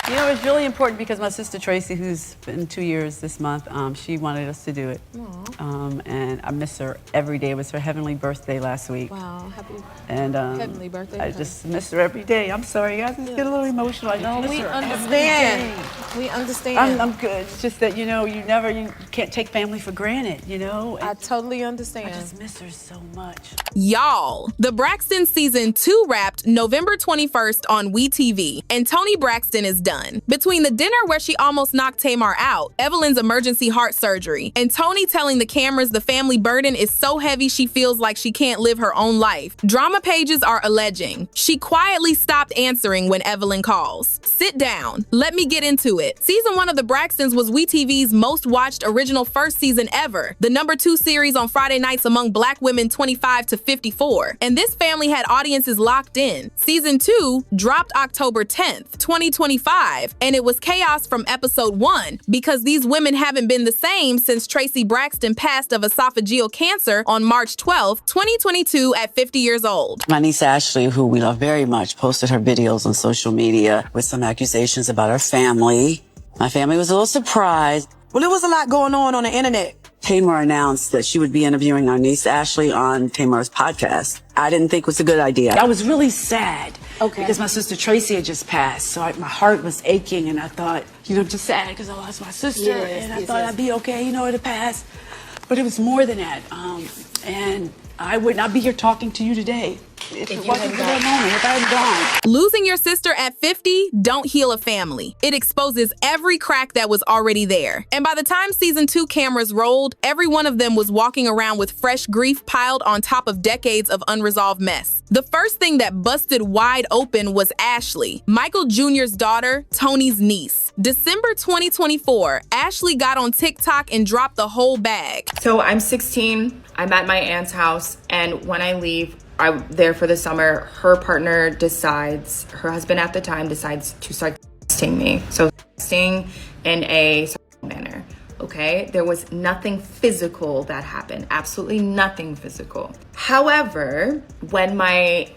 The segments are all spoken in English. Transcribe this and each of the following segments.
You know, it's really important because my sister Tracy, who's been 2 years this month, she wanted us to do it. And I miss her every day. It was her heavenly birthday last week. Wow, happy heavenly birthday. I just miss her every day. I'm sorry, guys. I get a little emotional. I No, miss we her understand. We understand. I'm good. It's just that, you can't take family for granted, I totally understand. I just miss her so much. Y'all, the Braxton season 2 wrapped November 21st on WeTV, and Toni Braxton is done. Between the dinner where she almost knocked Tamar out, Evelyn's emergency heart surgery, and Toni telling the cameras the family burden is so heavy she feels like she can't live her own life, drama pages are alleging she quietly stopped answering when Evelyn calls. Sit down. Let me get into it. Season 1 of The Braxtons was WeTV's most watched original first season ever, the #2 series on Friday nights among Black women 25 to 54, and this family had audiences locked in. Season 2 dropped October 10th, 2025, and it was chaos from episode 1 because these women haven't been the same since Tracy Braxton passed of esophageal cancer on March 12th, 2022 at 50 years old. My niece Ashley, who we love very much, posted her videos on social media with some accusations about her family. My family was a little surprised. Well, there was a lot going on the internet. Tamar announced that she would be interviewing our niece Ashley on Tamar's podcast. I didn't think it was a good idea. I was really sad. Because my sister Tracy had just passed. So my heart was aching, and I thought, I'm just sad because I lost my sister. I thought I'd be okay, it'll pass. But it was more than that. And I would not be here talking to you today if it wasn't for that moment, if I had gone. Losing your sister at 50 don't heal a family. It exposes every crack that was already there. And by the time season 2 cameras rolled, every one of them was walking around with fresh grief piled on top of decades of unresolved mess. The first thing that busted wide open was Ashley, Michael Jr.'s daughter, Toni's niece. December 2024, Ashley got on TikTok and dropped the whole bag. So I'm 16, I'm at my aunt's house, and when I leave, I'm there for the summer, her husband at the time decides to start texting me. So texting in a manner, okay? There was nothing physical that happened, absolutely nothing physical. However, when my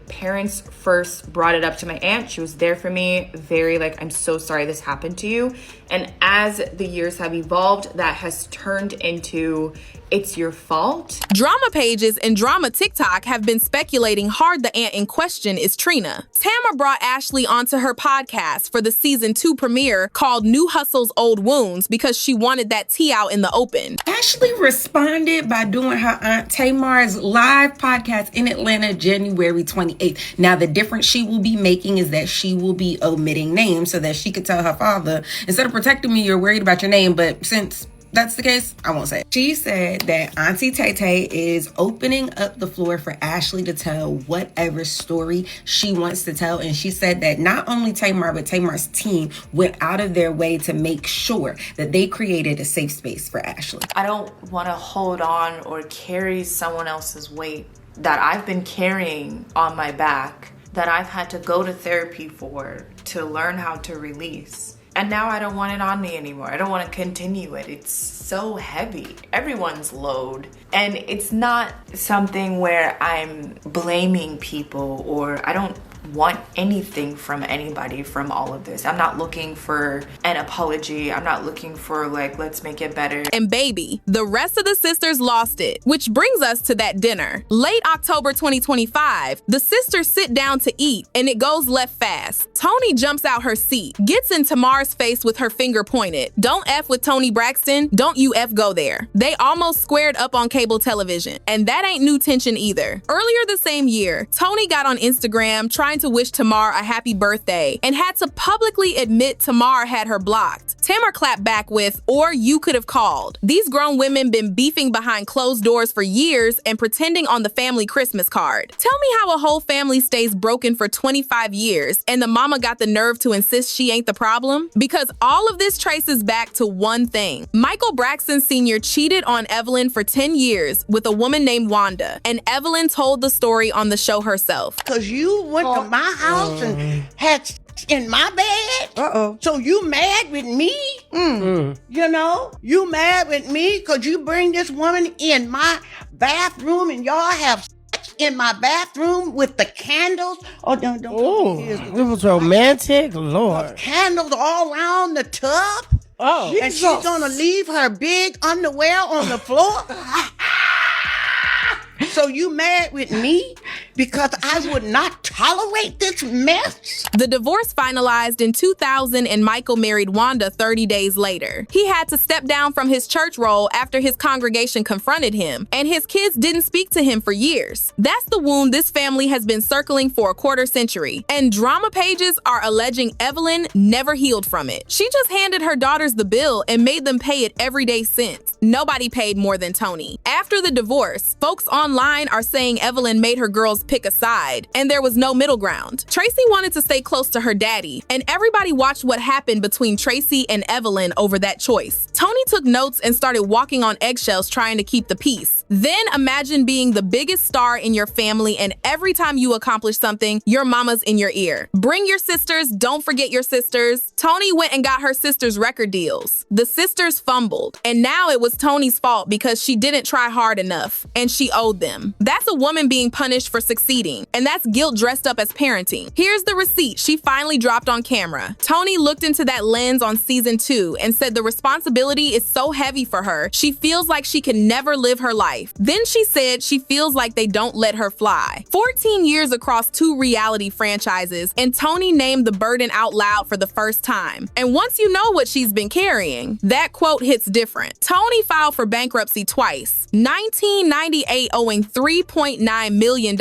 parents first brought it up to my aunt, she was there for me, very I'm so sorry this happened to you. And as the years have evolved, that has turned into, it's your fault. Drama pages and drama TikTok have been speculating hard the aunt in question is Trina. Tamar brought Ashley onto her podcast for the season 2 premiere called New Hustle's Old Wounds because she wanted that tea out in the open. Ashley responded by doing her aunt Tamar's live podcast in Atlanta, January 28th. Now, the difference she will be making is that she will be omitting names so that she could tell her father, instead of protecting me, you're worried about your name, but since that's the case, I won't say it. She said that Auntie Tay Tay is opening up the floor for Ashley to tell whatever story she wants to tell. And she said that not only Tamar, but Tamar's team went out of their way to make sure that they created a safe space for Ashley. I don't want to hold on or carry someone else's weight that I've been carrying on my back, that I've had to go to therapy for, to learn how to release. And now I don't want it on me anymore. I don't want to continue it. It's so heavy. Everyone's load. And it's not something where I'm blaming people, or I don't want anything from anybody from all of this. I'm not looking for an apology. I'm not looking for let's make it better. And baby, the rest of the sisters lost it, which brings us to that dinner. Late October 2025, the sisters sit down to eat and it goes left fast. Toni jumps out her seat, gets in Tamar's face with her finger pointed. Don't F with Toni Braxton, don't you F go there. They almost squared up on cable television, and that ain't new tension either. Earlier the same year, Toni got on Instagram trying to wish Tamar a happy birthday and had to publicly admit Tamar had her blocked. Tamar clapped back with, "Or you could have called." These grown women been beefing behind closed doors for years and pretending on the family Christmas card. Tell me how a whole family stays broken for 25 years and the mama got the nerve to insist she ain't the problem? Because all of this traces back to one thing. Michael Braxton Sr. cheated on Evelyn for 10 years with a woman named Wanda, and Evelyn told the story on the show herself. Because you went to my house and had in my bed. So you mad with me? You mad with me because you bring this woman in my bathroom and y'all have in my bathroom with the candles. Oh, don't. Oh, it was romantic, Lord. Candles all around the tub. Oh, and she's gonna leave her big underwear on the floor. So you mad with me because I would not tolerate this mess? The divorce finalized in 2000 and Michael married Wanda 30 days later. He had to step down from his church role after his congregation confronted him, and his kids didn't speak to him for years. That's the wound this family has been circling for a quarter century, and drama pages are alleging Evelyn never healed from it. She just handed her daughters the bill and made them pay it every day since. Nobody paid more than Toni. After the divorce, folks online are saying Evelyn made her girls pick a side, and there was no middle ground. Tracy wanted to stay close to her daddy, and everybody watched what happened between Tracy and Evelyn over that choice. Toni took notes and started walking on eggshells trying to keep the peace. Then imagine being the biggest star in your family, and every time you accomplish something, your mama's in your ear. Bring your sisters, don't forget your sisters. Toni went and got her sisters record deals. The sisters fumbled, and now it was Toni's fault because she didn't try hard enough, and she owed them. That's a woman being punished for succeeding, and that's guilt dressed up as parenting. Here's the receipt she finally dropped on camera. Toni looked into that lens on season 2 and said the responsibility is so heavy for her, she feels like she can never live her life. Then she said she feels like they don't let her fly. 14 years across 2 reality franchises, and Toni named the burden out loud for the first time. And once you know what she's been carrying, that quote hits different. Toni filed for bankruptcy twice, 1998 owing $3.9 million,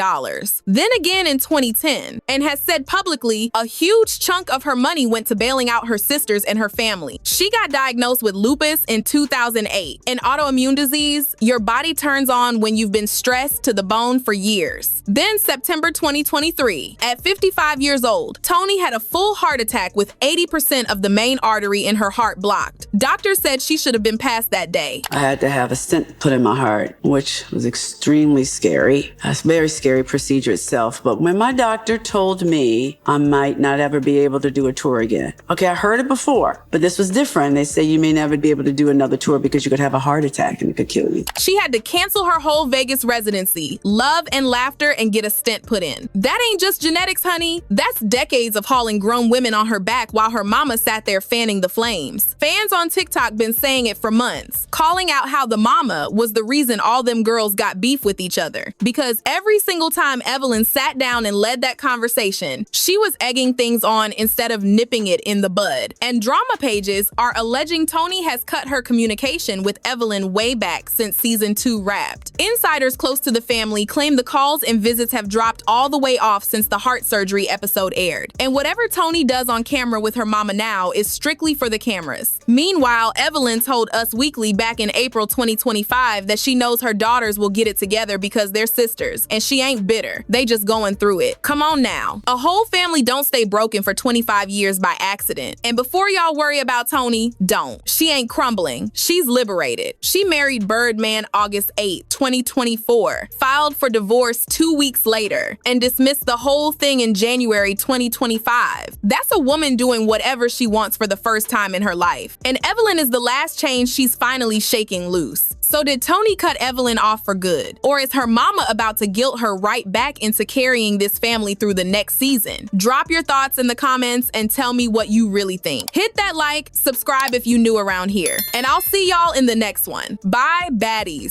then again in 2010, and has said publicly a huge chunk of her money went to bailing out her sisters and her family. She got diagnosed with lupus in 2008, an autoimmune disease your body turns on when you've been stressed to the bone for years. Then September 2023, at 55 years old, Toni had a full heart attack with 80% of the main artery in her heart blocked. Doctors said she should have been passed that day. I had to have a stent put in my heart, which was extremely scary. A very scary procedure itself. But when my doctor told me I might not ever be able to do a tour again. Okay, I heard it before, but this was different. They say you may never be able to do another tour because you could have a heart attack and it could kill you. She had to cancel her whole Vegas residency, love and laughter, and get a stent put in. That ain't just genetics, honey. That's decades of hauling grown women on her back while her mama sat there fanning the flames. Fans on TikTok been saying it for months, calling out how the mama was the reason all them girls got beef with each other. Because every single time Evelyn sat down and led that conversation, she was egging things on instead of nipping it in the bud. And drama pages are alleging Toni has cut her communication with Evelyn way back since season 2 wrapped. Insiders close to the family claim the calls and visits have dropped all the way off since the heart surgery episode aired. And whatever Toni does on camera with her mama now is strictly for the cameras. Meanwhile, Evelyn told Us Weekly back in April 2025 that she knows her daughters will get it together because they're sisters, and she ain't bitter. They just going through it. Come on now. A whole family don't stay broken for 25 years by accident. And before y'all worry about Toni, don't. She ain't crumbling. She's liberated. She married Birdman August 8, 2024, filed for divorce 2 weeks later, and dismissed the whole thing in January 2025. That's a woman doing whatever she wants for the first time in her life. And Evelyn is the last chain she's finally shaking loose. So did Toni cut Evelyn off for good? Or is her mama about to guilt her right back into carrying this family through the next season? Drop your thoughts in the comments and tell me what you really think. Hit that like, subscribe if you new around here, and I'll see y'all in the next one. Bye, baddies.